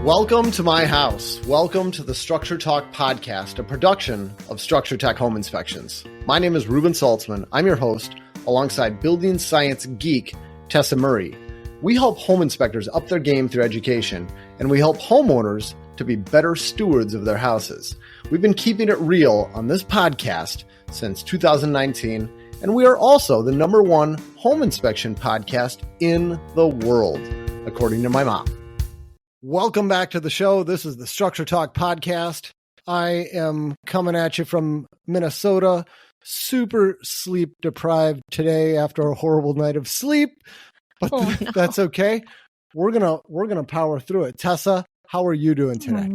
Welcome to my house. Welcome to the Structure Talk podcast, a production of Structure Tech Home Inspections. My name is Reuben Saltzman. I'm your host, alongside building science geek Tessa Murry. We help home inspectors up their game through education, and we help homeowners to be better stewards of their houses. We've been keeping it real on this podcast since 2019, and we are also the #1 home inspection podcast in the world, according to my mom. Welcome back to the show. This is the Structure Talk podcast. I am coming at you from Minnesota, super sleep deprived today after a horrible night of sleep, but that's okay. We're gonna power through it. Tessa, how are you doing today?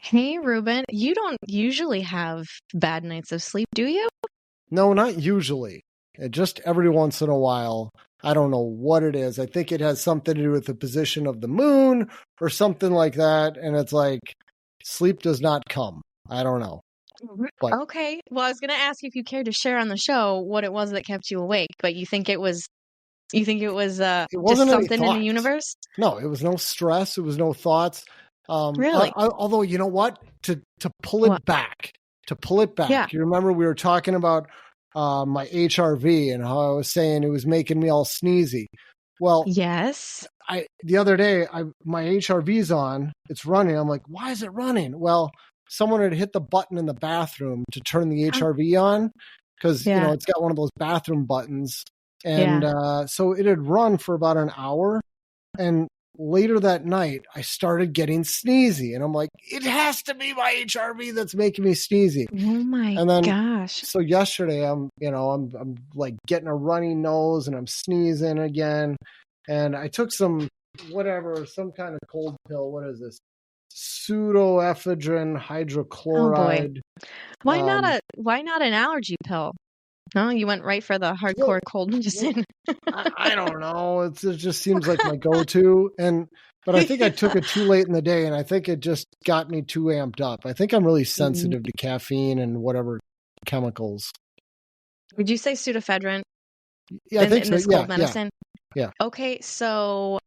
Hey, Reuben. You don't usually have bad nights of sleep, do you? No, not usually. Just every once in a while. I don't know what it is. I think it has something to do with the position of the moon or something like that. And it's like, sleep does not come. I don't know. But, okay. Well, I was going to ask you if you cared to share on the show what it was that kept you awake, but you think it was just something in the universe? No, it was no stress. It was no thoughts. Really? Although, you know what? To pull it back. Yeah. You remember we were talking about my HRV and how I was saying it was making me all sneezy. Well, yes. The other day, my HRV's on, it's running. I'm like, why is it running? Well, someone had hit the button in the bathroom to turn the HRV on because, it's got one of those bathroom buttons. And so it had run for about an hour. And later that night, I started getting sneezy. And I'm like, it has to be my HRV that's making me sneezy. Oh my gosh. So yesterday, I'm like getting a runny nose and I'm sneezing again. And I took some kind of cold pill. What is this? Pseudoephedrine hydrochloride. Oh boy. Why not an allergy pill? No, you went right for the hardcore cold medicine. I don't know. It just seems like my go-to. But I think I took it too late in the day, and I think it just got me too amped up. I think I'm really sensitive to caffeine and whatever chemicals. Would you say pseudoephedrine? Yeah, I think so. This cold medicine? Yeah. Okay, so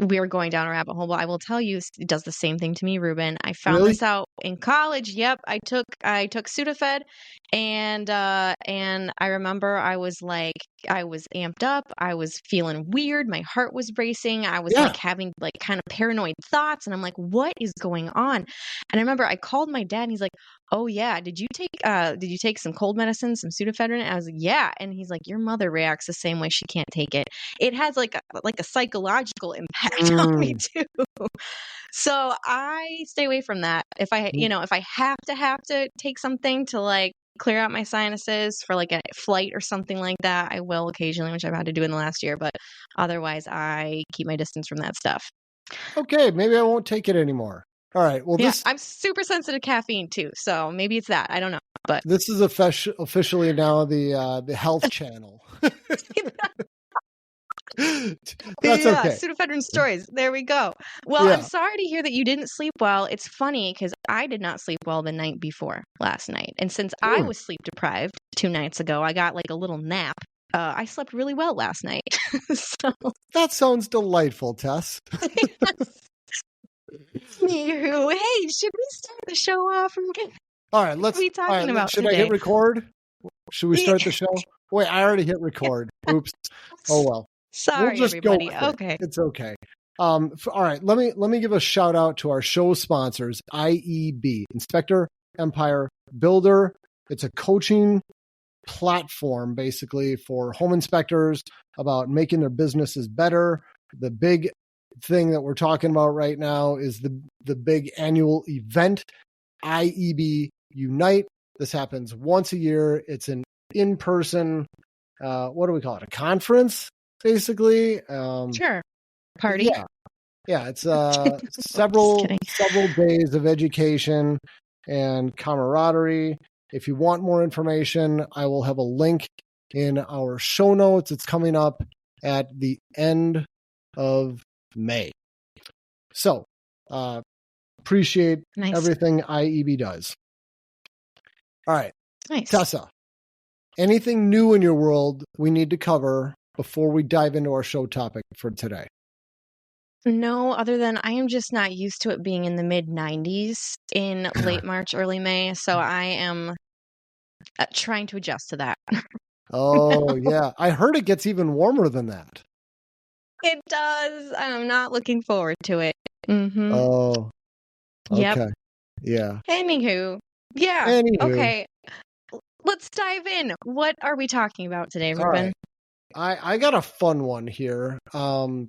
we are going down a rabbit hole, but I will tell you, it does the same thing to me, Reuben. I found this out in college. Yep, I took Sudafed, and I remember I was amped up. I was feeling weird. My heart was racing. I was having kind of paranoid thoughts, and I'm like, what is going on? And I remember I called my dad, and he's like, oh yeah, did you take some cold medicine, some pseudoephedrine? And I was like, yeah. And he's like, your mother reacts the same way. She can't take it. It has like a psychological impact on me too. So I stay away from that. If I have to take something to clear out my sinuses for a flight or something like that, I will occasionally, which I've had to do in the last year, but otherwise I keep my distance from that stuff. Okay, maybe I won't take it anymore. All right. Well, I'm super sensitive to caffeine too, so maybe it's that. I don't know, but this is officially now the health channel. That's okay. Pseudoephedrine stories. There we go. Well, I'm sorry to hear that you didn't sleep well. It's funny because I did not sleep well the night before last night, and since I was sleep deprived 2 nights ago, I got a little nap. I slept really well last night. So that sounds delightful, Tess. Anywho, hey, should we start the show off? All right, let's. What are we talking about should today? I hit record? Should we start the show? Wait, I already hit record. Oops. Oh well. Sorry, we'll just everybody. Go with okay, it's okay. All right, let me give a shout out to our show sponsors, IEB, Inspector Empire Builder. It's a coaching platform basically for home inspectors about making their businesses better. The big thing that we're talking about right now is the big annual event, IEB Unite. This happens once a year. It's an in-person, what do we call it? A conference, basically. Sure. Party. Yeah. It's several days of education and camaraderie. If you want more information, I will have a link in our show notes. It's coming up at the end of May. So, appreciate everything IEB does. All right. Nice. Tessa, anything new in your world we need to cover before we dive into our show topic for today? No, other than I am just not used to it being in the mid 90s in late March, early May. So I am trying to adjust to that. Oh, yeah. I heard it gets even warmer than that. It does. I'm not looking forward to it. Mm-hmm. Oh, Yep. okay. Yeah. Anywho. Yeah. Anywho. Okay. Let's dive in. What are we talking about today, All Reuben? right. I got a fun one here.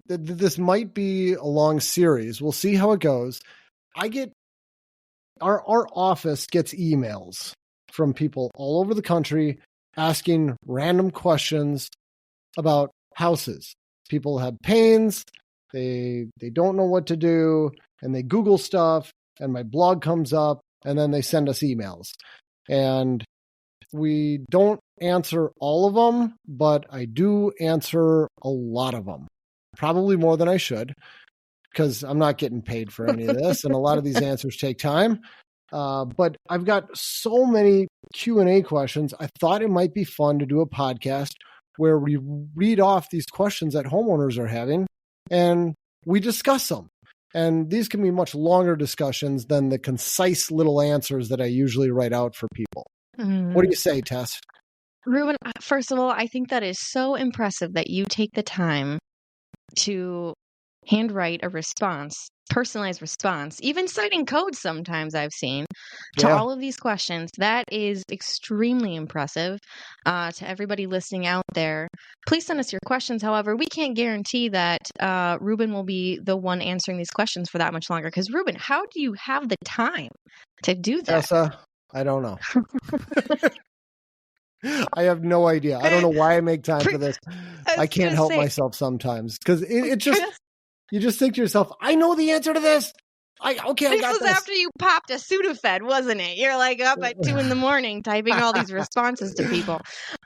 This might be a long series. We'll see how it goes. Our office gets emails from people all over the country asking random questions about houses. People have pains, they don't know what to do, and they Google stuff, and my blog comes up, and then they send us emails. And we don't answer all of them, but I do answer a lot of them. Probably more than I should, because I'm not getting paid for any of this, and a lot of these answers take time. But I've got so many Q&A questions. I thought it might be fun to do a podcast where we read off these questions that homeowners are having, and we discuss them. And these can be much longer discussions than the concise little answers that I usually write out for people. What do you say, Tess? Reuben, first of all, I think that is so impressive that you take the time to handwrite a response, personalized response, even citing code sometimes I've seen to all of these questions. That is extremely impressive. To everybody listening out there, please send us your questions. However, we can't guarantee that Reuben will be the one answering these questions for that much longer. Because Reuben, how do you have the time to do that? Tessa, I don't know. I have no idea. I don't know why I make time for this. I can't help myself sometimes because it just, you just think to yourself, I know the answer to this. I got this. This was after you popped a Sudafed, wasn't it? You're like up at 2 a.m. typing all these responses to people.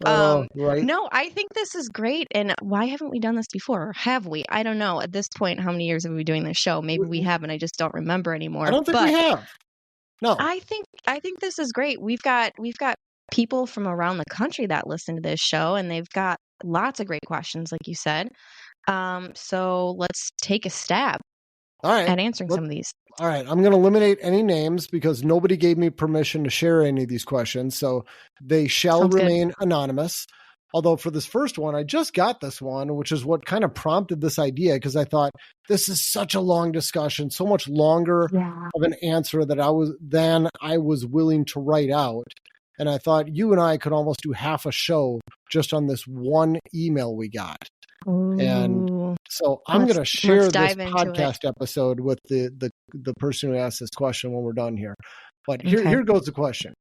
Right. No, I think this is great. And why haven't we done this before? Or have we? I don't know. At this point, how many years have we been doing this show? Maybe we haven't. I just don't remember anymore. I don't think we have. No. I think this is great. We've got people from around the country that listen to this show, and they've got lots of great questions, like you said. So let's take a stab at answering some of these. All right. I'm going to eliminate any names because nobody gave me permission to share any of these questions. So they shall remain anonymous. Although for this first one, I just got this one, which is what kind of prompted this idea, because I thought this is such a long discussion, so much longer of an answer that I was willing to write out. And I thought you and I could almost do half a show just on this one email we got. Ooh. And so I'm going to share this podcast episode with the person who asked this question when we're done here. But here goes the question.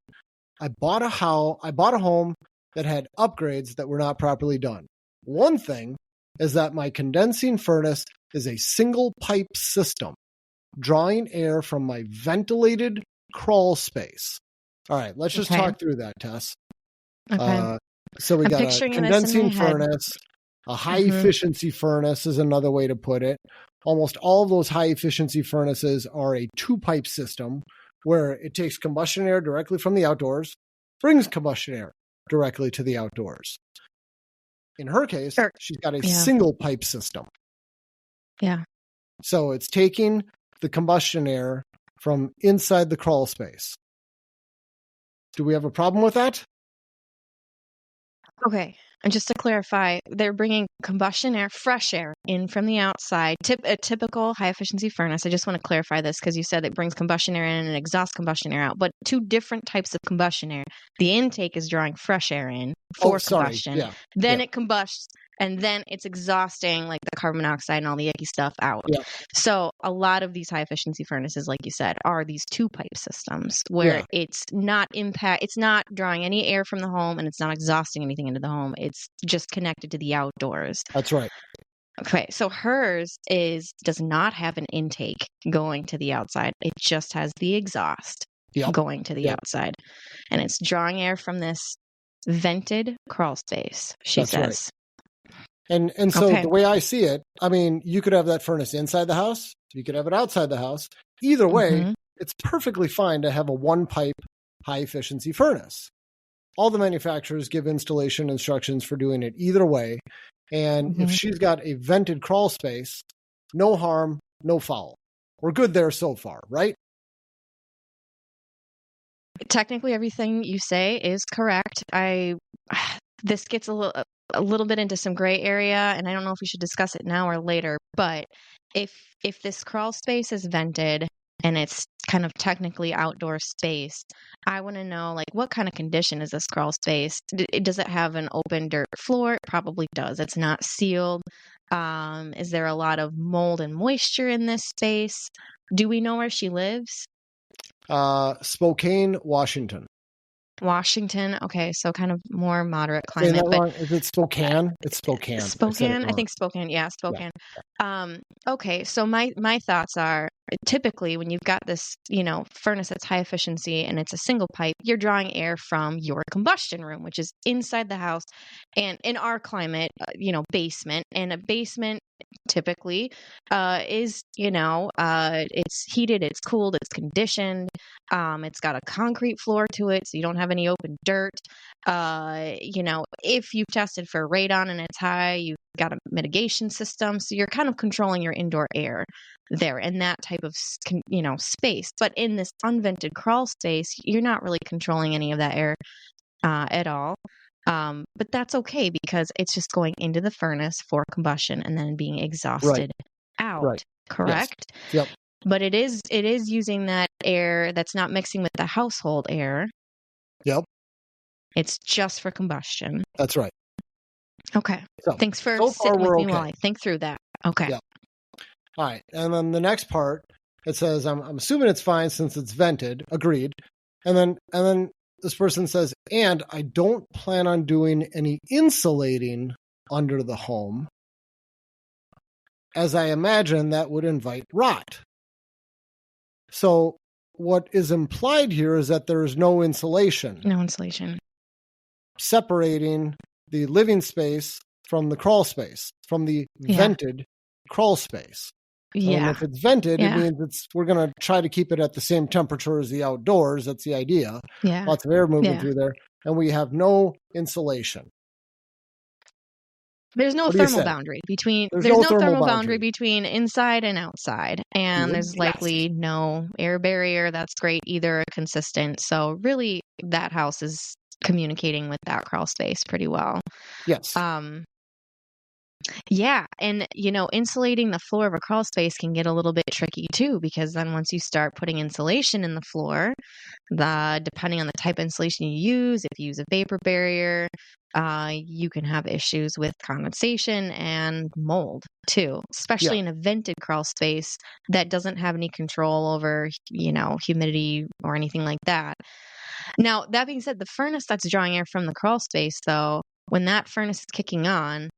I bought a home that had upgrades that were not properly done. One thing is that my condensing furnace is a single pipe system, drawing air from my ventilated crawl space. All right, let's just talk through that, Tess. Okay. So we got a condensing furnace, a high-efficiency furnace is another way to put it. Almost all of those high-efficiency furnaces are a two-pipe system where it takes combustion air directly from the outdoors, brings combustion air directly to the outdoors. In her case, she's got a single-pipe system. Yeah. So it's taking the combustion air from inside the crawl space. Do we have a problem with that? Okay. And just to clarify, they're bringing combustion air, fresh air in from the outside. A typical high-efficiency furnace, I just want to clarify this because you said it brings combustion air in and exhausts combustion air out, but two different types of combustion air. The intake is drawing fresh air in for combustion. Then it combusts, and then it's exhausting like the carbon monoxide and all the icky stuff out. So a lot of these high-efficiency furnaces, like you said, are these two-pipe systems where it's not drawing any air from the home and it's not exhausting anything into the home. It's just connected to the outdoors. That's right. Okay, so hers does not have an intake going to the outside. It just has the exhaust going to the outside. And it's drawing air from this vented crawl space, she says. Right. And so the way I see it, I mean, you could have that furnace inside the house. You could have it outside the house. Either way, it's perfectly fine to have a one-pipe high-efficiency furnace. All the manufacturers give installation instructions for doing it either way. And if she's got a vented crawl space, no harm, no foul. We're good there so far, right? Technically, everything you say is correct. This gets a little bit into some gray area, and I don't know if we should discuss it now or later. But if this crawl space is vented and it's kind of technically outdoor space, I want to know, like, what kind of condition is this crawl space? Does it have an open dirt floor? It probably does. It's not sealed. Is there a lot of mold and moisture in this space? Do we know where she lives? Spokane, Washington. Washington. Okay, so kind of more moderate Saying climate. that wrong? Is it Spokane? It's Spokane. Spokane. I think Spokane. Yeah, Spokane. Yeah. Okay, so my thoughts are, typically when you've got this, furnace that's high efficiency and it's a single pipe, you're drawing air from your combustion room, which is inside the house. And in our climate, basement, and a basement typically is, it's heated, it's cooled, it's conditioned. It's got a concrete floor to it, so you don't have any open dirt. If you've tested for radon and it's high, you've got a mitigation system, so you're kind of controlling your indoor air there in that type of space. But in this unvented crawl space, you're not really controlling any of that air at all. But that's okay because it's just going into the furnace for combustion and then being exhausted out. Right. Correct? Yes. Yep. But it is using that air that's not mixing with the household air. Yep. It's just for combustion. That's right. Okay. So, thanks for sitting with me while I think through that. Okay. Yep. All right. And then the next part, it says, I'm assuming it's fine since it's vented. Agreed. And then this person says, and I don't plan on doing any insulating under the home, as I imagine that would invite rot. So what is implied here is that there is no insulation. No insulation. Separating the living space from the crawl space, from the vented crawl space. Yeah. And if it's vented, it means we're going to try to keep it at the same temperature as the outdoors. That's the idea. Yeah. Lots of air moving through there. And we have no insulation. There's no thermal boundary between between inside and outside. And there's likely no air barrier that's great either, consistent. So really that house is communicating with that crawl space pretty well. Yes. Yeah. And, insulating the floor of a crawl space can get a little bit tricky too, because then once you start putting insulation in the floor, depending on the type of insulation you use, if you use a vapor barrier, you can have issues with condensation and mold too, especially in a vented crawl space that doesn't have any control over, humidity or anything like that. Now, that being said, the furnace that's drawing air from the crawl space, though, when that furnace is kicking on,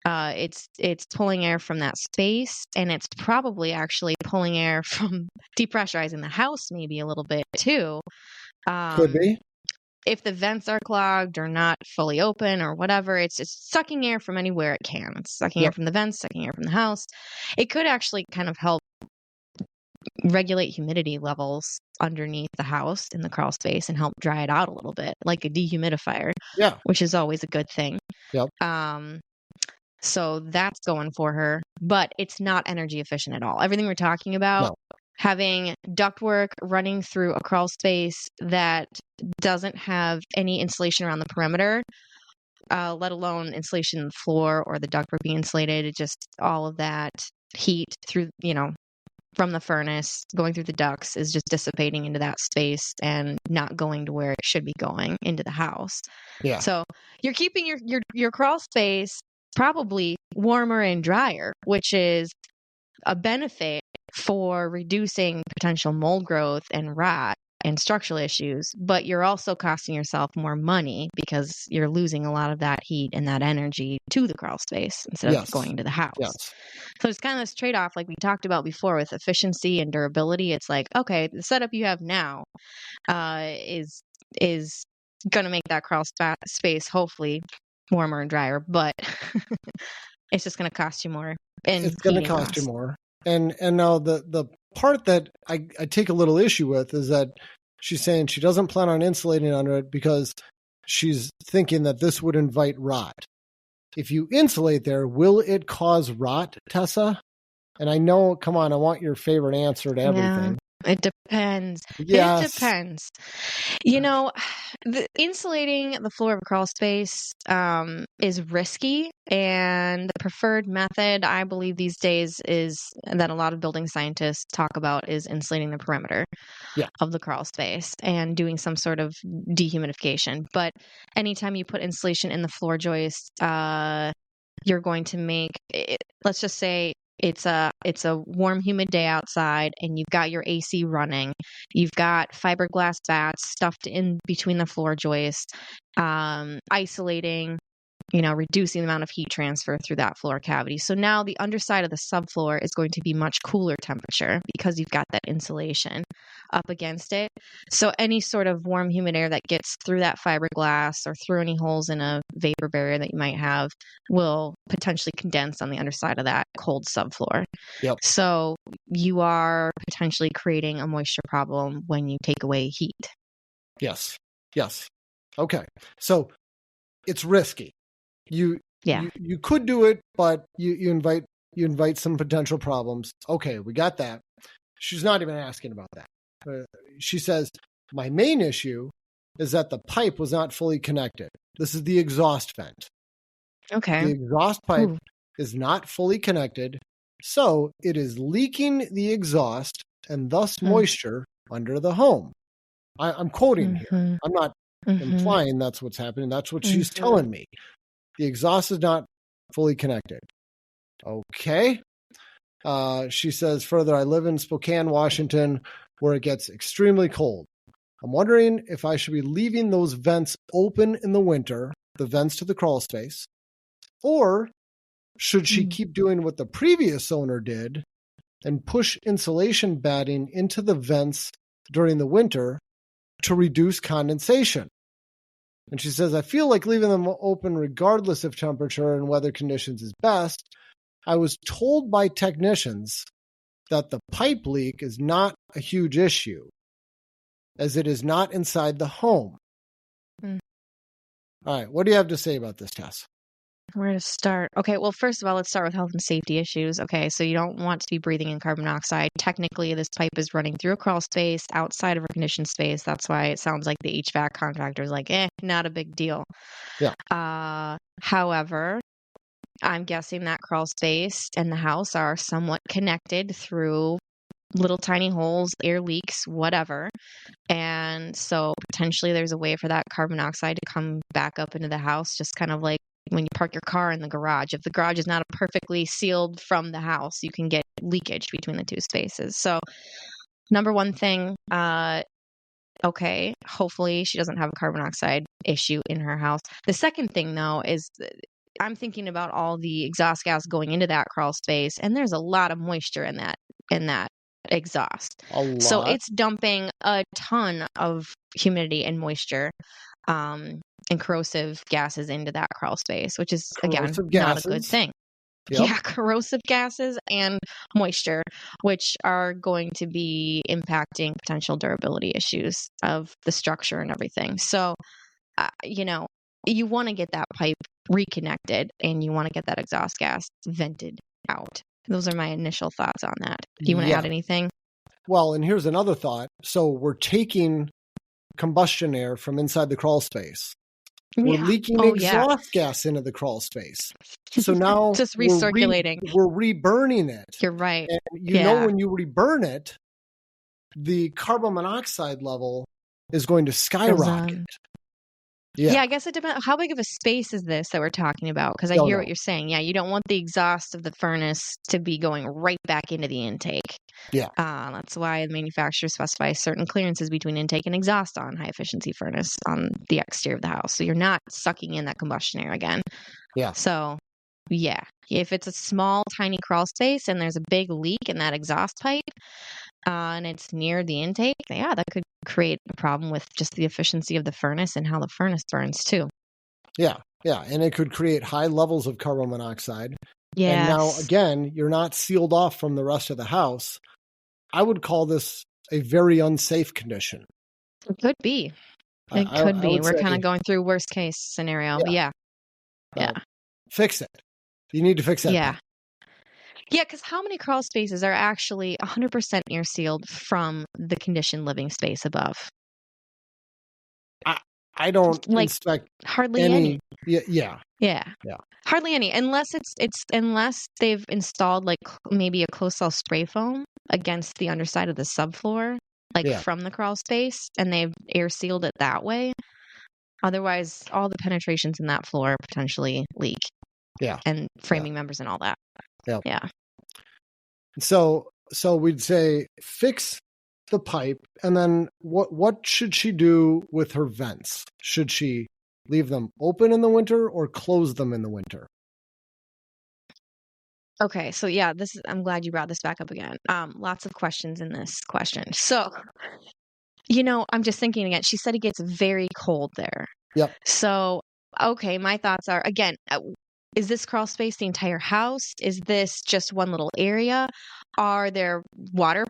it's pulling air from that space, and it's probably actually pulling air from depressurizing the house maybe a little bit too. Could be. If the vents are clogged or not fully open or whatever, it's sucking air from anywhere it can. It's sucking air from the vents, sucking air from the house. It could actually kind of help regulate humidity levels underneath the house in the crawl space and help dry it out a little bit, like a dehumidifier, which is always a good thing. Yep. So that's going for her, but it's not energy efficient at all. Everything we're talking about, having ductwork running through a crawl space that doesn't have any insulation around the perimeter, let alone insulation in the floor or the ductwork being insulated, just all of that heat through, from the furnace going through the ducts is just dissipating into that space and not going to where it should be going, into the house. Yeah. So you're keeping your crawl space probably warmer and drier, which is a benefit for reducing potential mold growth and rot and structural issues, but you're also costing yourself more money because you're losing a lot of that heat and that energy to the crawl space instead of going to the house. Yes. So it's kind of this trade-off like we talked about before with efficiency and durability. It's like, okay, the setup you have now is going to make that crawl space hopefully warmer and drier, but it's just going to cost you more. It's going to cost you more. And now the part that I take a little issue with is that she's saying she doesn't plan on insulating under it because she's thinking that this would invite rot. If you insulate there, will it cause rot, Tessa? And I know, come on, I want your favorite answer to everything. It depends. Yes. It depends. Insulating the floor of a crawl space is risky, and the preferred method, I believe these days, is that a lot of building scientists talk about is insulating the perimeter of the crawl space and doing some sort of dehumidification. But anytime you put insulation in the floor joist, you're going to make it, let's just say it's a warm, humid day outside, and you've got your AC running. You've got fiberglass bats stuffed in between the floor joists, isolating, reducing the amount of heat transfer through that floor cavity. So now the underside of the subfloor is going to be much cooler temperature because you've got that insulation up against it. So any sort of warm, humid air that gets through that fiberglass or through any holes in a vapor barrier that you might have will potentially condense on the underside of that cold subfloor. Yep. So you are potentially creating a moisture problem when you take away heat. Yes. Okay. So it's risky. You could do it, but you invite some potential problems. Okay, we got that. She's not even asking about that. She says, my main issue is that the pipe was not fully connected. This is the exhaust vent. Okay. The exhaust pipe is not fully connected, so it is leaking the exhaust and thus moisture under the home. I'm quoting here. I'm not implying that's what's happening. That's what she's telling me. The exhaust is not fully connected. Okay. She says further, I live in Spokane, Washington, where it gets extremely cold. I'm wondering if I should be leaving those vents open in the winter, the vents to the crawl space, or should she keep doing what the previous owner did and push insulation batting into the vents during the winter to reduce condensation? And she says, I feel like leaving them open regardless of temperature and weather conditions is best. I was told by technicians that the pipe leak is not a huge issue, as it is not inside the home. All right, what do you have to say about this, Tess? Where to start? Okay, well, first of all, let's start with health and safety issues. Okay, so you don't want to be breathing in carbon monoxide. Technically, this pipe is running through a crawl space outside of a conditioned space. That's why it sounds like the HVAC contractor is like, not a big deal. Yeah. However, I'm guessing that crawl space and the house are somewhat connected through little tiny holes, air leaks, whatever. And so potentially there's a way for that carbon monoxide to come back up into the house, just kind of like when you park your car in the garage. If the garage is not perfectly sealed from the house, you can get leakage between the two spaces. So number one thing, okay, hopefully she doesn't have a carbon monoxide issue in her house. The second thing, though, is I'm thinking about all the exhaust gas going into that crawl space, and there's a lot of moisture in that exhaust. So it's dumping a ton of humidity and moisture and corrosive gases into that crawl space, which is, again, not a good thing. Yep. Yeah, corrosive gases and moisture, which are going to be impacting potential durability issues of the structure and everything. So, you want to get that pipe reconnected and you want to get that exhaust gas vented out. Those are my initial thoughts on that. Do you want to add anything? Well, and here's another thought. So we're taking combustion air from inside the crawl space. We're leaking exhaust gas into the crawl space. So now just recirculating. We're reburning it. You're right. And you know, when you reburn it, the carbon monoxide level is going to skyrocket. Yeah, I guess it depends. How big of a space is this that we're talking about? Because I hear what you're saying. Yeah, you don't want the exhaust of the furnace to be going right back into the intake. Yeah. That's why the manufacturers specify certain clearances between intake and exhaust on high efficiency furnace on the exterior of the house. So you're not sucking in that combustion air again. Yeah. So, yeah, if it's a small, tiny crawl space and there's a big leak in that exhaust pipe, and it's near the intake, that could create a problem with just the efficiency of the furnace and how the furnace burns too. Yeah, and it could create high levels of carbon monoxide. Yes. And now, again, you're not sealed off from the rest of the house. I would call this a very unsafe condition. It could be. It could be. We're kind of going through worst case scenario. Yeah. Fix it. You need to fix that. Yeah. Yeah, because how many crawl spaces are actually 100% air sealed from the conditioned living space above? I don't Like inspect hardly any. any. Yeah. Yeah. Yeah. Hardly any, unless it's unless they've installed like maybe a closed cell spray foam against the underside of the subfloor, like Yeah. from the crawl space, and they've air sealed it that way. Otherwise, all the penetrations in that floor potentially leak, Yeah. and framing members and all that. Yeah. Yeah. So we'd say fix the pipe, and then what should she do with her vents? Should she leave them open in the winter or close them in the winter? Okay, so yeah, I'm glad you brought this back up again. Lots of questions in this question. So, I'm just thinking again, she said it gets very cold there. Yep. So, okay, my thoughts are again, is this crawl space the entire house? Is this just one little area? Are there water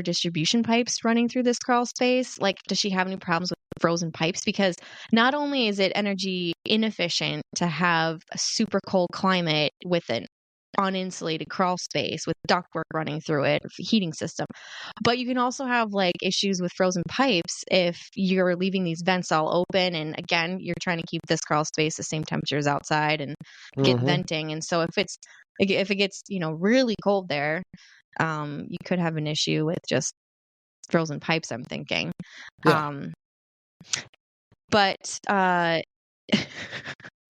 distribution pipes running through this crawl space? Like, does she have any problems with frozen pipes? Because not only is it energy inefficient to have a super cold climate with an uninsulated crawl space with ductwork running through it, heating system, but you can also have like issues with frozen pipes if you're leaving these vents all open. And again, you're trying to keep this crawl space the same temperature as outside and get venting. And so if it gets, really cold there, you could have an issue with just frozen pipes, I'm thinking. Yeah. But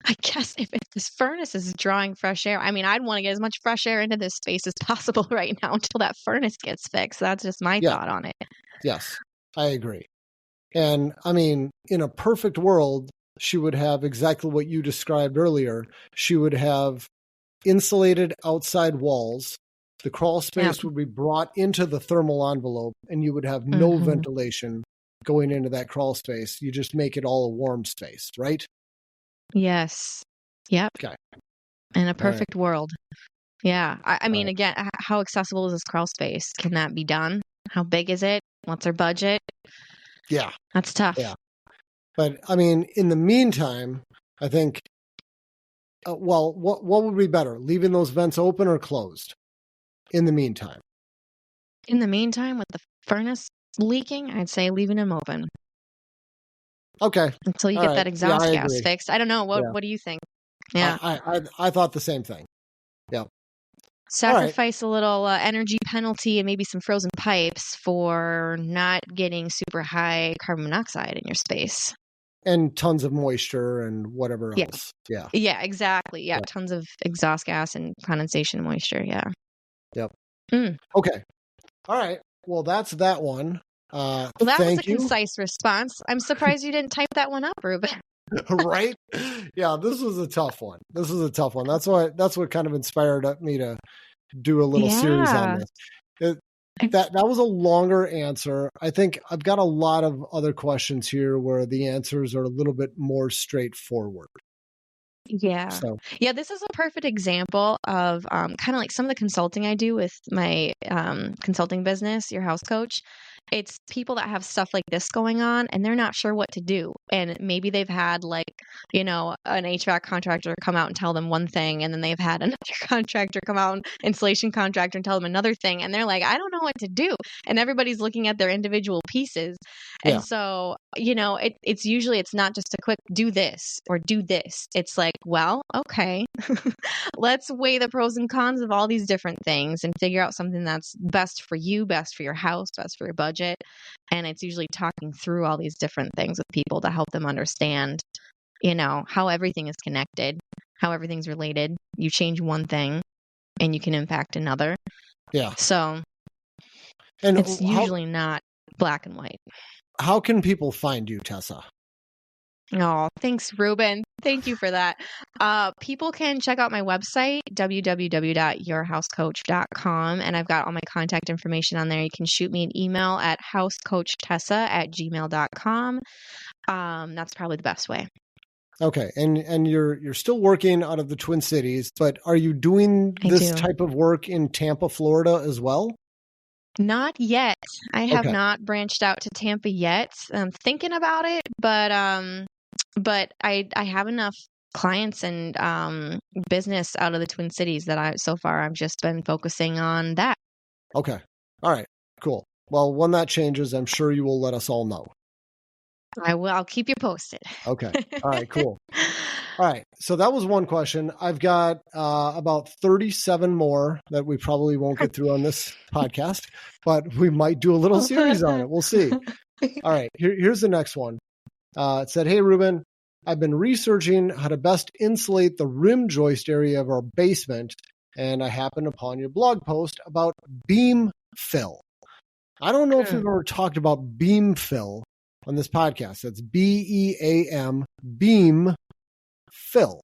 I guess if this furnace is drawing fresh air, I mean, I'd want to get as much fresh air into this space as possible right now until that furnace gets fixed. That's just my thought on it. Yes, I agree. And I mean, in a perfect world, she would have exactly what you described earlier. She would have insulated outside walls. The crawl space would be brought into the thermal envelope, and you would have no ventilation going into that crawl space. You just make it all a warm space, right? Yes. Yep. Okay. In a perfect world. Yeah. I mean, again, how accessible is this crawl space? Can that be done? How big is it? What's our budget? Yeah. That's tough. Yeah. But I mean, in the meantime, I think, what would be better? Leaving those vents open or closed in the meantime? In the meantime, with the furnace leaking, I'd say leaving them open. Okay. Until you get that exhaust gas fixed. I don't know. What do you think? Yeah. I thought the same thing. Yeah. Sacrifice a little energy penalty and maybe some frozen pipes for not getting super high carbon monoxide in your space. And tons of moisture and whatever else. Yeah. Yeah, exactly. Yeah. Tons of exhaust gas and condensation moisture. Yeah. Yep. Okay. All right. Well, that's that one. Well, that was a concise response. I'm surprised you didn't type that one up, Reuben. Right? Yeah, this was a tough one. That's what kind of inspired me to do a little series on this. That was a longer answer. I think I've got a lot of other questions here where the answers are a little bit more straightforward. Yeah. This is a perfect example of kind of like some of the consulting I do with my consulting business, Your House Coach. It's people that have stuff like this going on and they're not sure what to do. And maybe they've had like, an HVAC contractor come out and tell them one thing. And then they've had another contractor come out, installation contractor, and tell them another thing. And they're like, I don't know what to do. And everybody's looking at their individual pieces. And so, it's usually, it's not just a quick do this or do this. It's like, well, okay, let's weigh the pros and cons of all these different things and figure out something that's best for you, best for your house, best for your budget. And it's usually talking through all these different things with people to help them understand, how everything is connected, how everything's related. You change one thing and you can impact another. Yeah. So and it's usually not black and white. How can people find you, Tessa? Oh, thanks, Reuben. Thank you for that. People can check out my website, www.yourhousecoach.com, and I've got all my contact information on there. You can shoot me an email at housecoachtessa@gmail.com. That's probably the best way. Okay, and you're still working out of the Twin Cities, but are you doing this type of work in Tampa, Florida as well? Not yet. I have not branched out to Tampa yet. I'm thinking about it, but I have enough clients and business out of the Twin Cities that I've just been focusing on that. Okay. All right. Cool. Well, when that changes, I'm sure you will let us all know. I will. I'll keep you posted. Okay. All right. Cool. All right. So that was one question. I've got about 37 more that we probably won't get through on this podcast, but we might do a little series on it. We'll see. All right. Here's the next one. It said, "Hey, Reuben, I've been researching how to best insulate the rim joist area of our basement, and I happened upon your blog post about beam fill. I don't know if we've ever talked about beam fill on this podcast. That's BEAM, beam fill.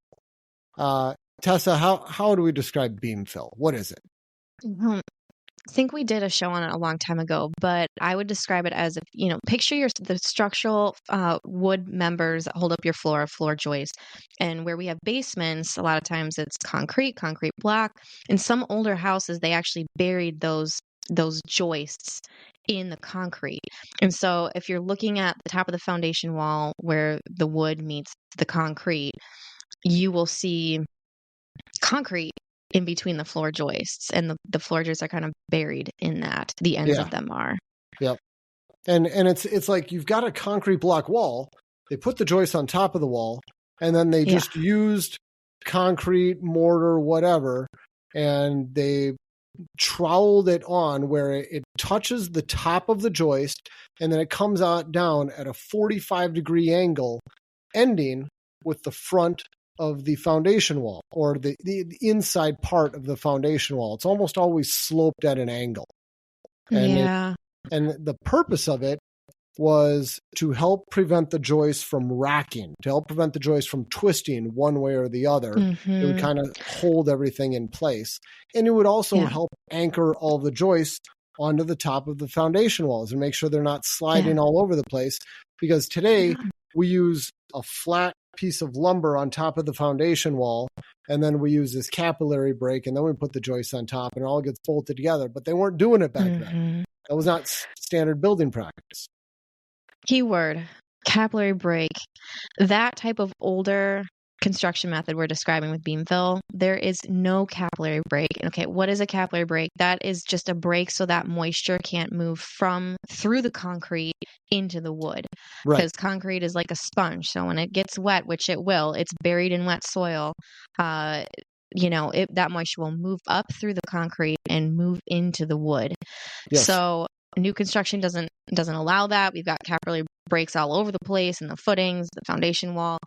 Tessa, how do we describe beam fill? What is it?" I think we did a show on it a long time ago, but I would describe it as, picture the structural wood members that hold up your floor joist. And where we have basements, a lot of times it's concrete block. In some older houses, they actually buried those joists in the concrete. And so if you're looking at the top of the foundation wall where the wood meets the concrete, you will see concrete in between the floor joists, and the floor joists are kind of buried in that. The ends of them are. Yep. And it's like you've got a concrete block wall. They put the joist on top of the wall, and then they just used concrete, mortar, whatever, and they troweled it on where it touches the top of the joist, and then it comes out down at a 45-degree angle, ending with the front of the foundation wall, or the inside part of the foundation wall. It's almost always sloped at an angle. And and the purpose of it was to help prevent the joist from racking, to help prevent the joist from twisting one way or the other. It would kind of hold everything in place. And it would also help anchor all the joists onto the top of the foundation walls and make sure they're not sliding all over the place. Because today we use a flat piece of lumber on top of the foundation wall, and then we use this capillary break, and then we put the joists on top, and it all gets bolted together. But they weren't doing it back then. That was not standard building practice. Keyword, capillary break. That type of older construction method we're describing with beam fill, there is no capillary break. Okay, what is a capillary break? That is just a break so that moisture can't move through the concrete into the wood. Because concrete is like a sponge. So when it gets wet, which it will, it's buried in wet soil, that moisture will move up through the concrete and move into the wood. So new construction doesn't allow that. We've got capillary breaks all over the place in the footings, the foundation wall.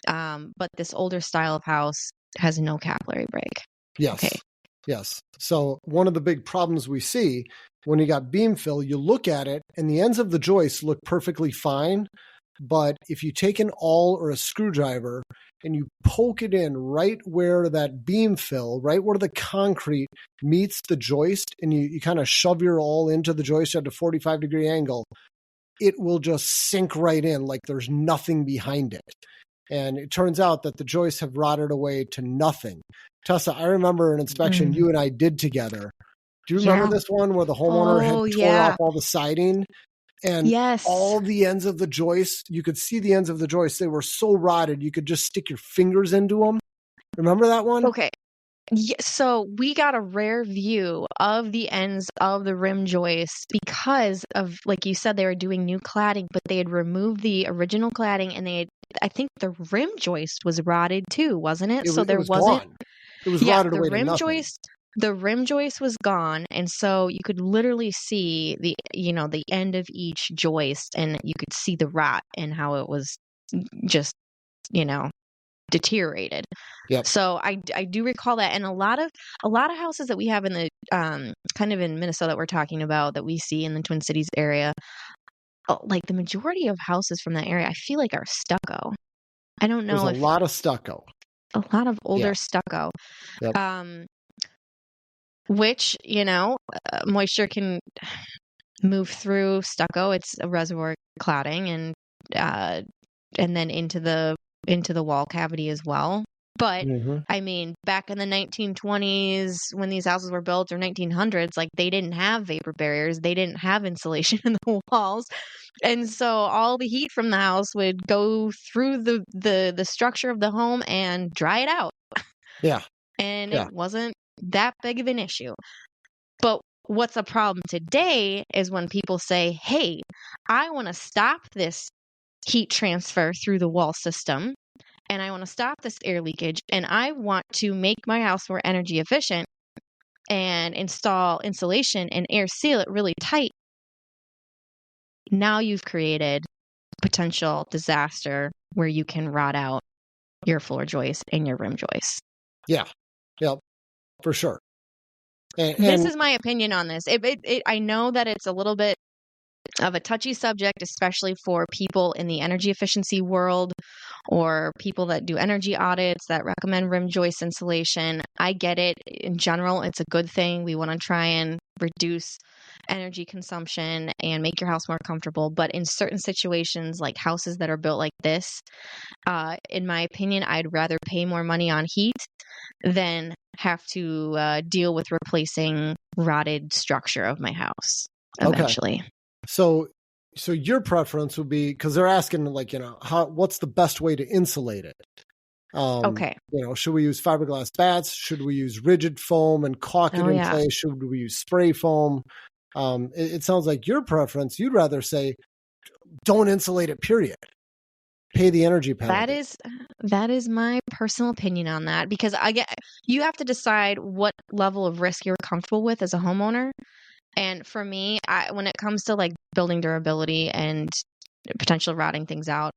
But this older style of house has no capillary break. Yes. Okay. Yes. So one of the big problems we see when you got beam fill, you look at it and the ends of the joists look perfectly fine. But if you take an awl or a screwdriver and you poke it in right where that beam fill, right where the concrete meets the joist, and you kind of shove your awl into the joist at a 45-degree angle, it will just sink right in like there's nothing behind it. And it turns out that the joists have rotted away to nothing. Tessa, I remember an inspection you and I did together. Do you remember this one where the homeowner had tore off all the siding? And all the ends of the joists, you could see the ends of the joists. They were so rotted, you could just stick your fingers into them. Remember that one? Okay. Yeah, so we got a rare view of the ends of the rim joists because of, like you said, they were doing new cladding, but they had removed the original cladding, and I think the rim joist was rotted too, wasn't it? So there wasn't. Gone. It was rotted away to nothing. The rim joist was gone, and so you could literally see the end of each joist, and you could see the rot and how it was just, deteriorated. Yep. So I do recall that, and a lot of houses that we have in the kind of in Minnesota that we're talking about, that we see in the Twin Cities area, like the majority of houses from that area, I feel like are stucco. I don't know. There's a lot of stucco. A lot of older stucco. Yep. Which, moisture can move through stucco. It's a reservoir cladding, and then into the wall cavity as well. But Mm-hmm. I mean, back in the 1920s when these houses were built, or 1900s, like they didn't have vapor barriers, they didn't have insulation in the walls. And so all the heat from the house would go through the structure of the home and dry it out. Yeah. And Yeah. it wasn't that big of an issue. But what's a problem today is when people say, hey, I want to stop this heat transfer through the wall system, and I want to stop this air leakage, and I want to make my house more energy efficient and install insulation and air seal it really tight. Now you've created potential disaster where you can rot out your floor joist and your rim joist. Yeah. Yep. For sure. This is my opinion on this. I know that it's a little bit of a touchy subject, especially for people in the energy efficiency world or people that do energy audits that recommend rim joist insulation. I get it. In general, it's a good thing. We want to try and reduce energy consumption and make your house more comfortable. But in certain situations, like houses that are built like this, in my opinion, I'd rather pay more money on heat than have to deal with replacing rotted structure of my house eventually. Okay. So your preference would be, because they're asking, like, what's the best way to insulate it? Okay. Should we use fiberglass bats? Should we use rigid foam and caulk it in place? Should we use spray foam? It sounds like your preference, you'd rather say, don't insulate it, period. Pay the energy penalty. That is my personal opinion on that, because you have to decide what level of risk you're comfortable with as a homeowner. And for me, when it comes to like building durability and potential rotting things out,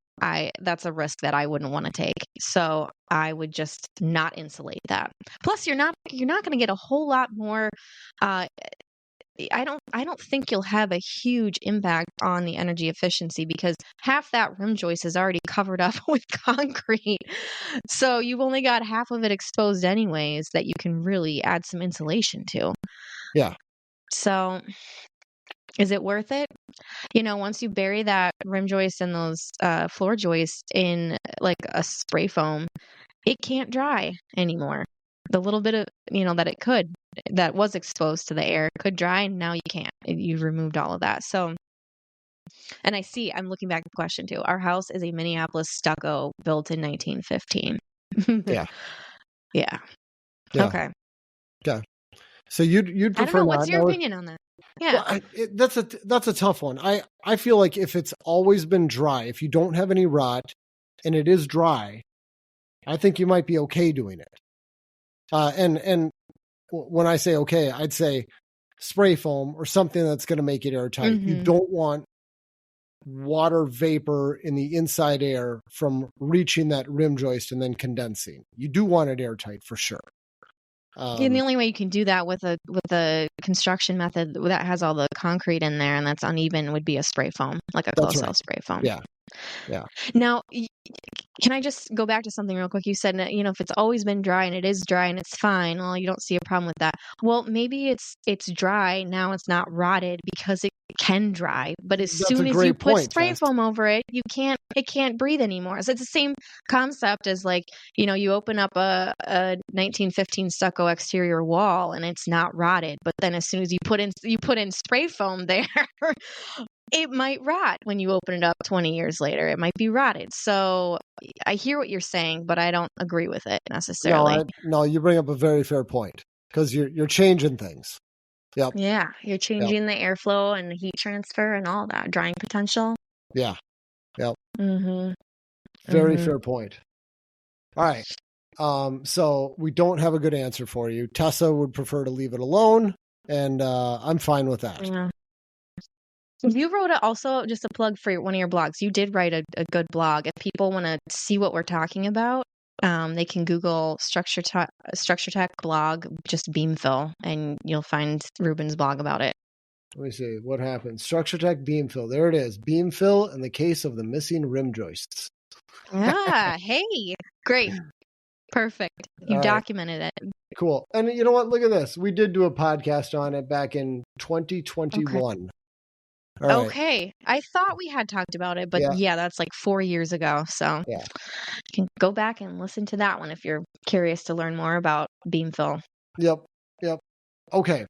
that's a risk that I wouldn't want to take. So I would just not insulate that. Plus, you're not going to get a whole lot more. I don't think you'll have a huge impact on the energy efficiency, because half that rim joist is already covered up with concrete. So you've only got half of it exposed anyways that you can really add some insulation to. Yeah. So is it worth it? Once you bury that rim joist and those floor joists in like a spray foam, it can't dry anymore. The little bit of, that was exposed to the air could dry, and now you can't. You've removed all of that. So, and I'm looking back at the question too. Our house is a Minneapolis stucco built in 1915. Yeah. Yeah. Okay. Yeah. So you'd prefer I don't know. not. What's your opinion on that? Yeah. Well, that's a tough one. I feel like if it's always been dry, if you don't have any rot and it is dry, I think you might be okay doing it. And when I say okay, I'd say spray foam or something that's going to make it airtight. Mm-hmm. You don't want water vapor in the inside air from reaching that rim joist and then condensing. You do want it airtight for sure. And the only way you can do that with a construction method that has all the concrete in there and that's uneven would be a spray foam, like a close-cell spray foam. Yeah. Yeah. Now, can I just go back to something real quick? You said, if it's always been dry and it is dry and it's fine, well, you don't see a problem with that. Well, maybe it's dry now, it's not rotted because it can dry, but as soon as you put spray foam over it, it can't breathe anymore. So it's the same concept as like, you open up a 1915 stucco exterior wall and it's not rotted, but then as soon as you put in spray foam there, it might rot when you open it up 20 years later. It might be rotted. So I hear what you're saying, but I don't agree with it necessarily. No, you bring up a very fair point because you're changing things. Yep. Yeah, you're changing the airflow and the heat transfer and all that, drying potential. Yeah. Yep. Mm-hmm. Very fair point. All right. So we don't have a good answer for you. Tessa would prefer to leave it alone, and I'm fine with that. Yeah. You wrote also, just a plug for one of your blogs. You did write a good blog. If people want to see what we're talking about, they can Google Structure Tech blog, just beam fill, and you'll find Reuben's blog about it. Let me see what happened. Structure Tech beam fill. There it is. Beam fill in the case of the missing rim joists. Ah, hey, great. Perfect. You documented it. Cool. And you know what? Look at this. We did do a podcast on it back in 2021. Okay. All right. Okay. I thought we had talked about it, but yeah, that's like 4 years ago. So yeah, you can go back and listen to that one if you're curious to learn more about beam fill. Yep. Okay.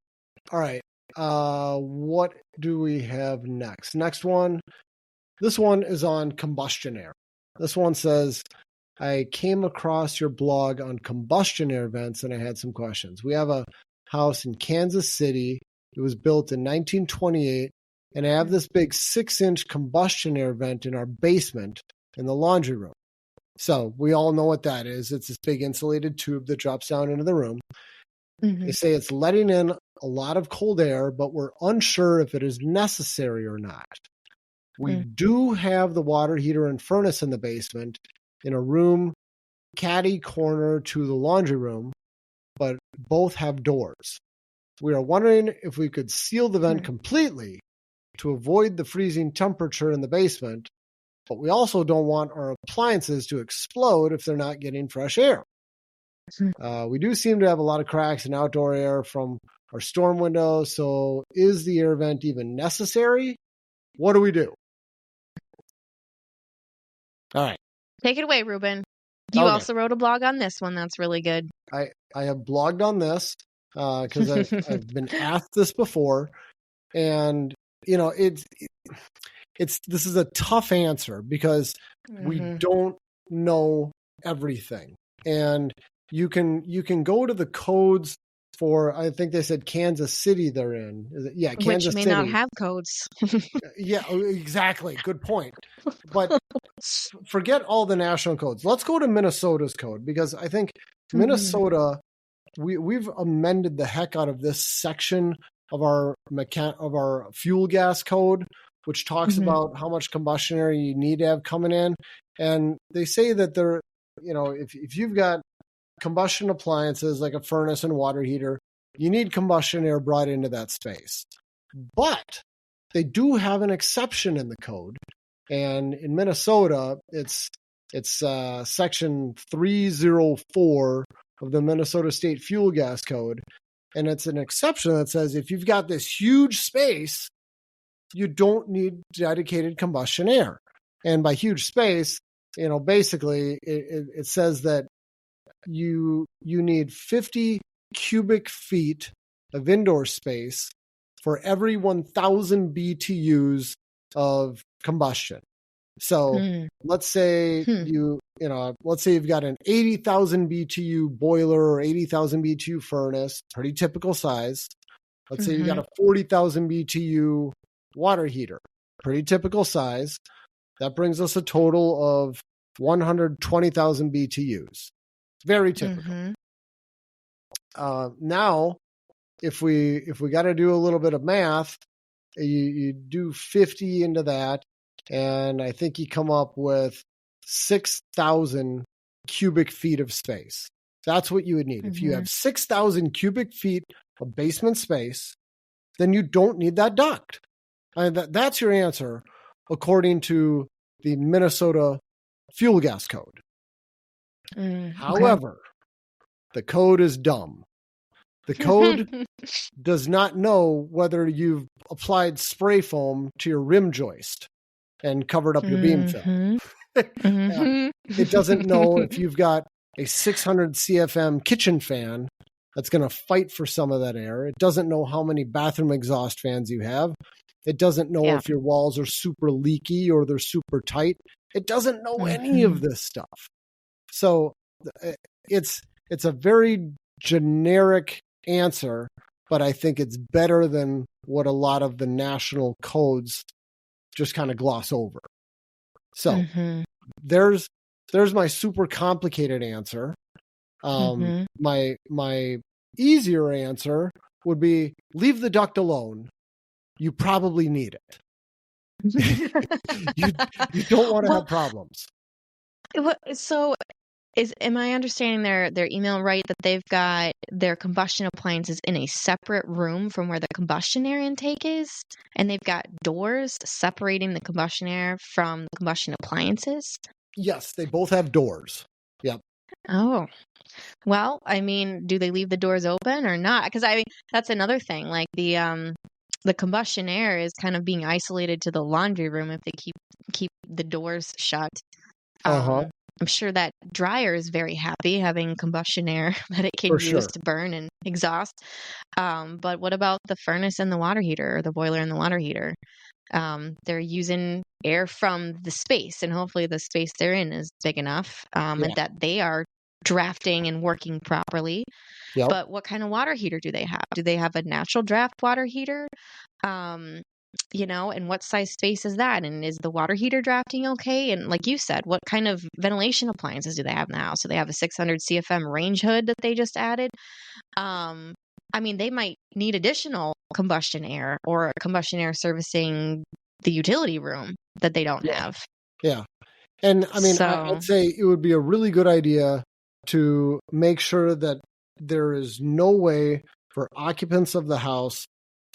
All right. What do we have next? Next one. This one is on combustion air. This one says, I came across your blog on combustion air vents and I had some questions. We have a house in Kansas City. It was built in 1928, and I have this big 6-inch combustion air vent in our basement in the laundry room. So we all know what that is. It's this big insulated tube that drops down into the room. Mm-hmm. They say it's letting in a lot of cold air, but we're unsure if it is necessary or not. We do have the water heater and furnace in the basement in a room catty corner to the laundry room, but both have doors. We are wondering if we could seal the vent completely to avoid the freezing temperature in the basement, but we also don't want our appliances to explode if they're not getting fresh air. We do seem to have a lot of cracks in outdoor air from our storm windows, so is the air vent even necessary? What do we do? All right. Take it away, Reuben. You also wrote a blog on this one. That's really good. I have blogged on this because I've been asked this before, and this is a tough answer because we don't know everything, and you can go to the codes for, I think they said Kansas City they're in. Yeah, Kansas City. Which may not have codes. Yeah, exactly. Good point. But forget all the national codes. Let's go to Minnesota's code, because I think Minnesota, we've amended the heck out of this section of our fuel gas code, which talks about how much combustion air you need to have coming in. And they say that if you've got combustion appliances like a furnace and water heater, you need combustion air brought into that space. But they do have an exception in the code, and in Minnesota, it's section 304 of the Minnesota State Fuel Gas Code, and it's an exception that says if you've got this huge space, you don't need dedicated combustion air. And by huge space, basically it says that you need 50 cubic feet of indoor space for every 1,000 BTUs of combustion. So let's say let's say you've got an 80,000 BTU boiler or 80,000 BTU furnace, pretty typical size. Let's say you got a 40,000 BTU water heater, pretty typical size. That brings us a total of 120,000 BTUs. Very typical. Now, if we got to do a little bit of math, you do 50 into that, and I think you come up with 6,000 cubic feet of space. That's what you would need. If you have 6,000 cubic feet of basement space, then you don't need that duct. That's your answer, according to the Minnesota Fuel Gas Code. However, the code is dumb. The code does not know whether you've applied spray foam to your rim joist and covered up your beam fill. It doesn't know if you've got a 600 CFM kitchen fan that's going to fight for some of that air. It doesn't know how many bathroom exhaust fans you have. It doesn't know if your walls are super leaky or they're super tight. It doesn't know any of this stuff. So it's a very generic answer, but I think it's better than what a lot of the national codes just kind of gloss over. So there's my super complicated answer. My easier answer would be leave the duct alone. You probably need it. you don't want to have problems. So am I understanding their email right, that they've got their combustion appliances in a separate room from where the combustion air intake is, and they've got doors separating the combustion air from the combustion appliances? Yes, they both have doors. Yep. Oh. Well, I mean, do they leave the doors open or not? Because that's another thing. Like the the combustion air is kind of being isolated to the laundry room if they keep the doors shut. Uh-huh. I'm sure that dryer is very happy having combustion air that it can For use sure. to burn and exhaust. But what about the furnace and the water heater, or the boiler and the water heater? They're using air from the space, and hopefully the space they're in is big enough, and that they are drafting and working properly. Yep. But what kind of water heater do they have? Do they have a natural draft water heater? And what size space is that? And is the water heater drafting okay? And like you said, what kind of ventilation appliances do they have in the house? So they have a 600 CFM range hood that they just added. They might need additional combustion air, or combustion air servicing the utility room that they don't have. Yeah. And I'd say it would be a really good idea to make sure that there is no way for occupants of the house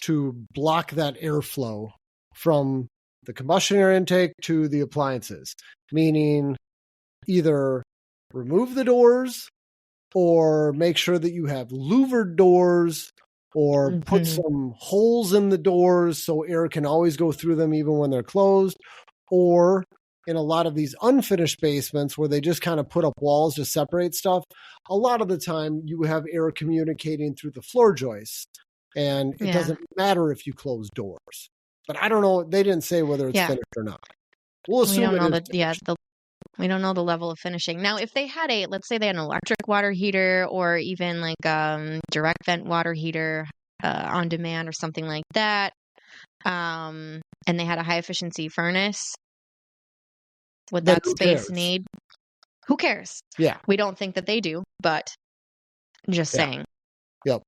to block that airflow from the combustion air intake to the appliances, meaning either remove the doors or make sure that you have louvered doors, or put some holes in the doors so air can always go through them even when they're closed. Or in a lot of these unfinished basements where they just kind of put up walls to separate stuff, a lot of the time you have air communicating through the floor joists, and it doesn't matter if you close doors. But I don't know. They didn't say whether it's finished or not. We'll assume we don't know we don't know the level of finishing. Now, if they had let's say they had an electric water heater, or even like direct vent water heater on demand or something like that, and they had a high efficiency furnace, would that space need? Who cares? Yeah. We don't think that they do, but just saying. Yep.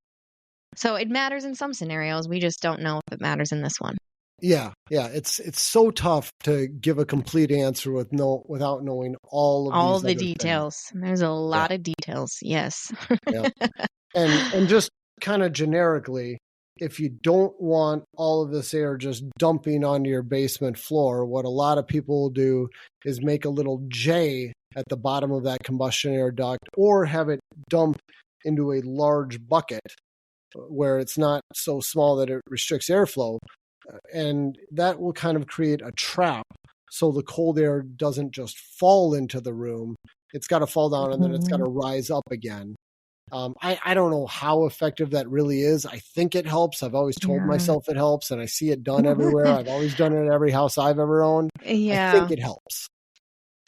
So it matters in some scenarios. We just don't know if it matters in this one. Yeah. It's so tough to give a complete answer without knowing all the details. Things. There's a lot of details. Yes. Yeah. And just kind of generically, if you don't want all of this air just dumping onto your basement floor, what a lot of people will do is make a little J at the bottom of that combustion air duct, or have it dump into a large bucket where it's not so small that it restricts airflow. And that will kind of create a trap, so the cold air doesn't just fall into the room. It's got to fall down, and then it's got to rise up again. I don't know how effective that really is. I think it helps. I've always told myself it helps, and I see it done everywhere. I've always done it at every house I've ever owned. Yeah. I think it helps.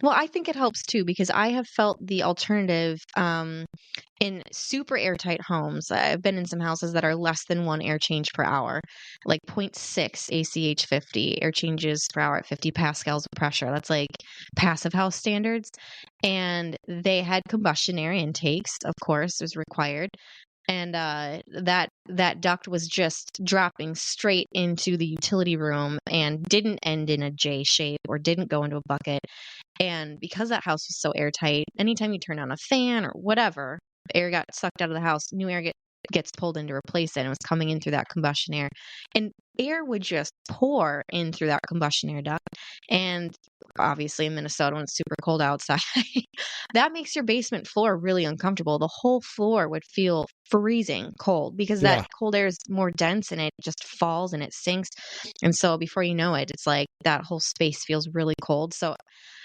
Well, I think it helps too, because I have felt the alternative in super airtight homes. I've been in some houses that are less than 1 air change per hour, like 0.6 ACH 50 air changes per hour at 50 pascals of pressure. That's like passive house standards. And they had combustion air intakes, of course, was required. And that duct was just dropping straight into the utility room and didn't end in a J shape or didn't go into a bucket. And because that house was so airtight, anytime you turn on a fan or whatever, air got sucked out of the house, new air gets pulled in to replace it, and it was coming in through that combustion air. And air would just pour in through that combustion air duct. And obviously in Minnesota, when it's super cold outside, that makes your basement floor really uncomfortable. The whole floor would feel freezing cold, because that cold air is more dense and it just falls and it sinks. And so before you know it, it's like that whole space feels really cold. So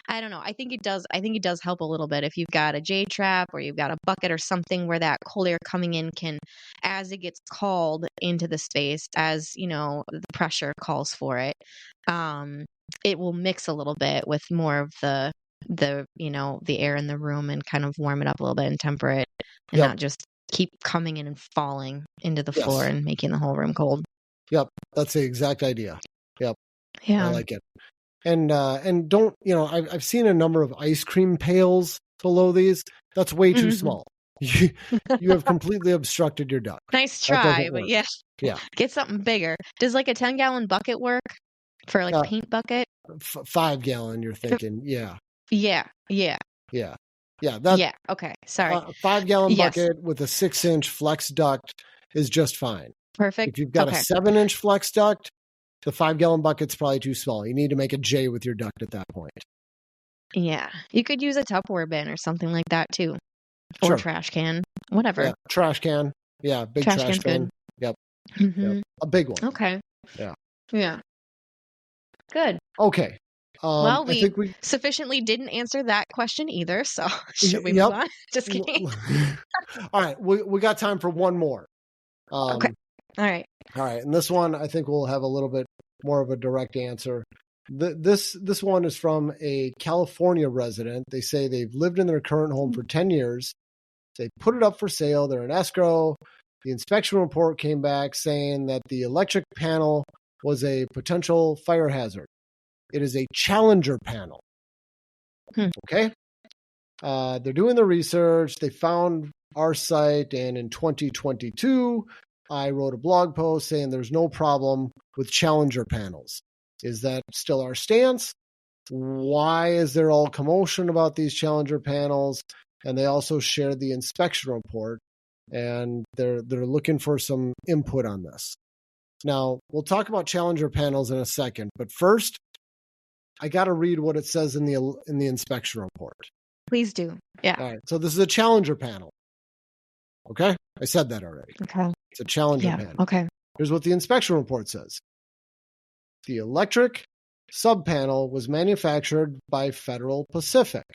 I don't know. I think it does help a little bit if you've got a J trap, or you've got a bucket or something where that cold air coming in can, as it gets called into the space, as the pressure calls for it, it will mix a little bit with more of the air in the room, and kind of warm it up a little bit and temper it, and not just keep coming in and falling into the floor and making the whole room cold. Yep. That's the exact idea. Yep. Yeah. I like it. And don't, I've seen a number of ice cream pails below these. That's way too small. You have completely obstructed your duct. Nice try, but yeah. Get something bigger. Does like a 10-gallon bucket work for like a paint bucket? 5-gallon, you're thinking. Yeah. Yeah. Okay. Sorry. A 5-gallon bucket with a 6-inch flex duct is just fine. Perfect. If you've got a 7-inch flex duct, the 5-gallon bucket's probably too small. You need to make a J with your duct at that point. Yeah. You could use a Tupperware bin or something like that too. Or trash can. Whatever. Yeah, trash can. Yeah, big trash can. Good. Yep. A big one. Okay. Yeah. Yeah. Good. Okay. Well, I think we sufficiently didn't answer that question either. So should we yep. move on? Just kidding. All right. We got time for one more. Okay. All right. All right. And this one, I think we'll have a little bit more of a direct answer. This one is from a California resident. They say they've lived in their current home for 10 years. They put it up for sale. They're in escrow. The inspection report came back saying that the electric panel was a potential fire hazard. It is a Challenger panel. Okay. They're doing the research. They found our site, and in 2022, I wrote a blog post saying there's no problem with Challenger panels. Is that still our stance? Why is there all commotion about these Challenger panels? And they also shared the inspection report, and they're looking for some input on this. Now, we'll talk about Challenger panels in a second, but first, I got to read what it says in the inspection report. Please do. Yeah. All right. So this is a Challenger panel. Okay? I said that already. Okay. It's a Challenger panel. Okay. Here's what the inspection report says. The electric subpanel was manufactured by Federal Pacific.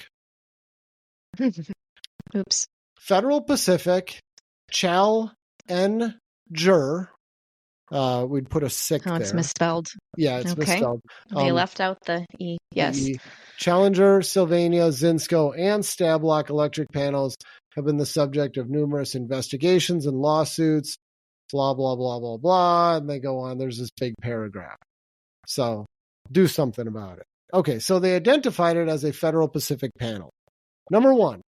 Oops. Federal Pacific, Challenger. We'd put a sick there. It's misspelled. Yeah, it's misspelled. They left out the E. Yes. The Challenger, Sylvania, Zinsco, and Stablock electric panels have been the subject of numerous investigations and lawsuits, blah, blah, blah, blah, blah. And they go on. There's this big paragraph. So do something about it. Okay, so they identified it as a Federal Pacific panel. Number one,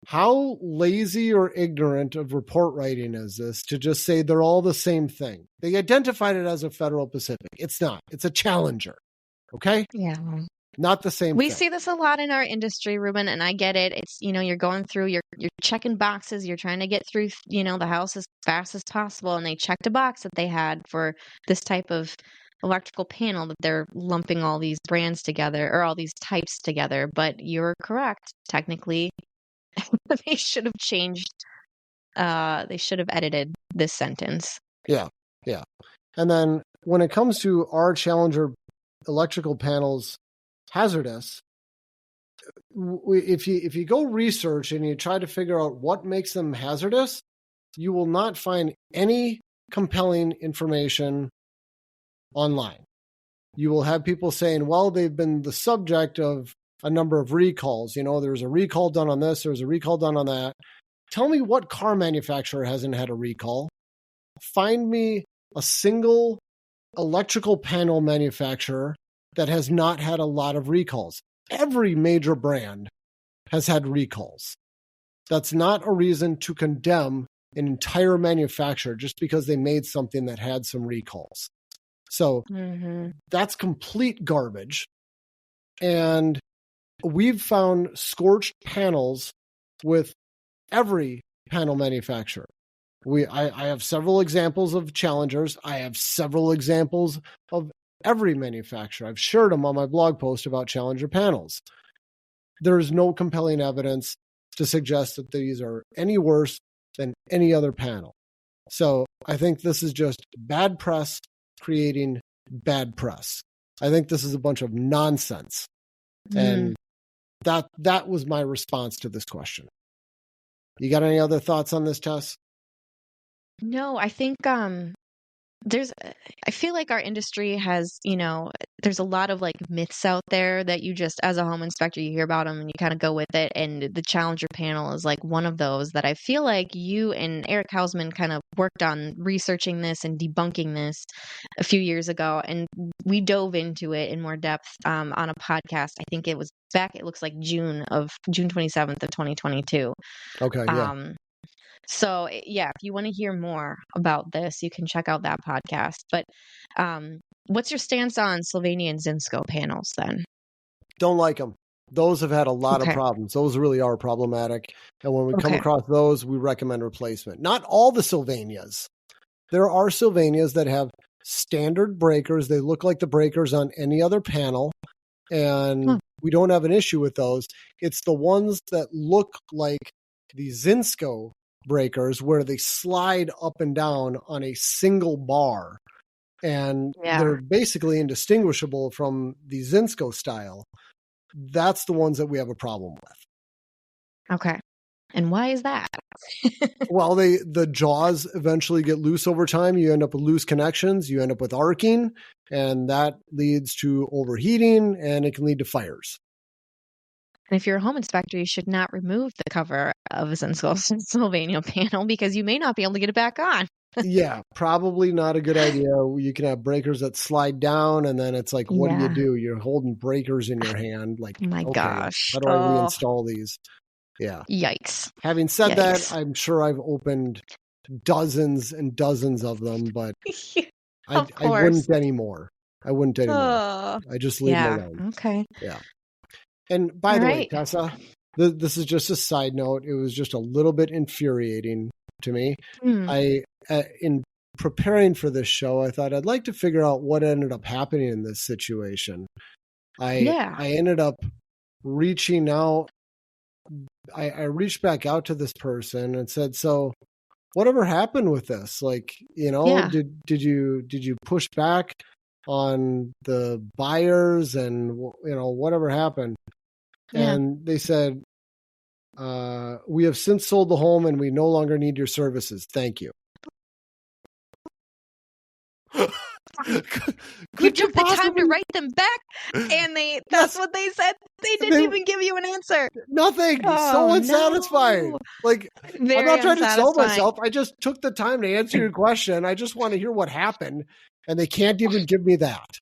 how lazy or ignorant of report writing is this to just say they're all the same thing? They identified it as a Federal Pacific. It's not. It's a Challenger. Okay? Yeah. Not the same We thing. see this a lot in our industry, Reuben, and I get it. It's, you're going through, you're checking boxes, you're trying to get through, the house as fast as possible, and they checked a box that they had for this type of electrical panel that they're lumping all these brands together or all these types together. But you're correct. Technically, they should have changed. They should have edited this sentence. Yeah. And then when it comes to our Challenger electrical panels hazardous, if you go research and you try to figure out what makes them hazardous, you will not find any compelling information online. You will have people saying, well, they've been the subject of a number of recalls. There was a recall done on this, there was a recall done on that. Tell me what car manufacturer hasn't had a recall. Find me a single electrical panel manufacturer that has not had a lot of recalls. Every major brand has had recalls. That's not a reason to condemn an entire manufacturer just because they made something that had some recalls. So that's complete garbage. And we've found scorched panels with every panel manufacturer. I have several examples of Challengers. I have several examples of every manufacturer. I've shared them on my blog post about Challenger panels. There is no compelling evidence to suggest that these are any worse than any other panel. So I think this is just bad press creating bad press. I think this is a bunch of nonsense. And that was my response to this question. You got any other thoughts on this, Tess? No, I think I feel like our industry has, there's a lot of myths out there that you just, as a home inspector, you hear about them and you kind of go with it. And the Challenger panel is one of those that I feel like you and Eric Hausman kind of worked on researching this and debunking this a few years ago. And we dove into it in more depth on a podcast. I think it was back, it looks like June 27th of 2022. Okay, yeah. So, yeah, if you want to hear more about this, you can check out that podcast. But what's your stance on Sylvania and Zinsco panels then? Don't like them. Those have had a lot of problems. Those really are problematic. And when we come across those, we recommend replacement. Not all the Sylvanias. There are Sylvanias that have standard breakers. They look like the breakers on any other panel. And we don't have an issue with those. It's the ones that look like the Zinsco breakers where they slide up and down on a single bar and they're basically indistinguishable from the Zinsco style. That's the ones that we have a problem with. Okay. And why is that? Well, the jaws eventually get loose over time. You end up with loose connections. You end up with arcing, and that leads to overheating, and it can lead to fires. And if you're a home inspector, you should not remove the cover of a Pennsylvania panel because you may not be able to get it back on. Yeah, probably not a good idea. You can have breakers that slide down, and then it's like, what do? You're holding breakers in your hand. Like, oh my gosh. How do I reinstall these? Yeah. Yikes. Having said that, I'm sure I've opened dozens and dozens of them, but I wouldn't anymore. I just leave them alone. Okay. Yeah. And by the way, Tessa, this is just a side note. It was just a little bit infuriating to me. In preparing for this show, I thought I'd like to figure out what ended up happening in this situation. I ended up reaching out. I reached back out to this person and said, so whatever happened with this? Like, did you push back on the buyers and, whatever happened? Yeah. And they said, we have since sold the home and we no longer need your services. Thank you. You took the time to write them back, and that's what they said. They didn't even give you an answer. Nothing. So unsatisfying. No. Like, I'm not trying to sell myself. I just took the time to answer your question. I just want to hear what happened, and they can't even give me that.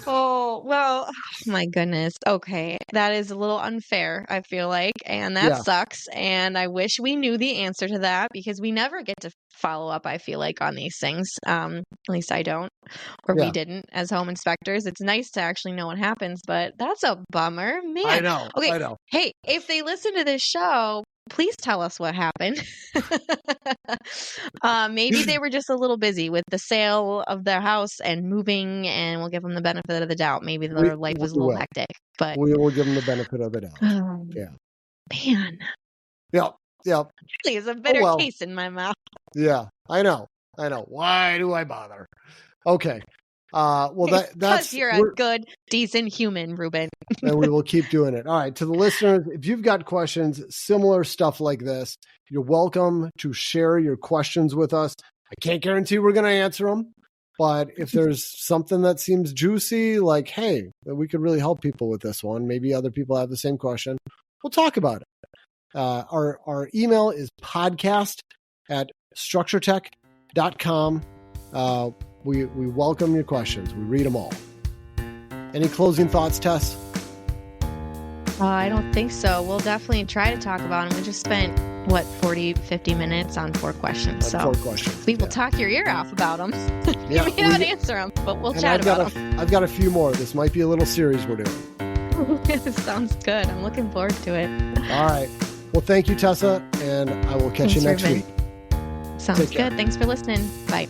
Oh, well, my goodness. Okay. That is a little unfair, I feel like, and that sucks. And I wish we knew the answer to that because we never get to follow up, I feel like, on these things. At least I don't, or we didn't as home inspectors. It's nice to actually know what happens, but that's a bummer. Man. I know. Okay. I know. Hey, if they listen to this show, please tell us what happened. Maybe they were just a little busy with the sale of their house and moving, and we'll give them the benefit of the doubt. Maybe their life was a little hectic, but we will give them the benefit of the doubt. Man. Yep. Really is a bitter taste in my mouth. Yeah, I know. Why do I bother? Okay. Well, that's because you're a good, decent human, Reuben. And we will keep doing it. All right. To the listeners, if you've got questions, similar stuff like this, you're welcome to share your questions with us. I can't guarantee we're going to answer them, but if there's something that seems juicy, like, hey, we could really help people with this one, maybe other people have the same question, we'll talk about it. Our email is podcast@structuretech.com. We welcome your questions. We read them all. Any closing thoughts, Tess? I don't think so. We'll definitely try to talk about them. We just spent, 50 minutes on 4 questions. So 4 questions. We will talk your ear off about them. You may not answer them, but we'll chat about them. I've got a few more. This might be a little series we're doing. Sounds good. I'm looking forward to it. All right. Well, thank you, Tessa, and I will catch you next week. Sounds good. Thanks for listening. Bye.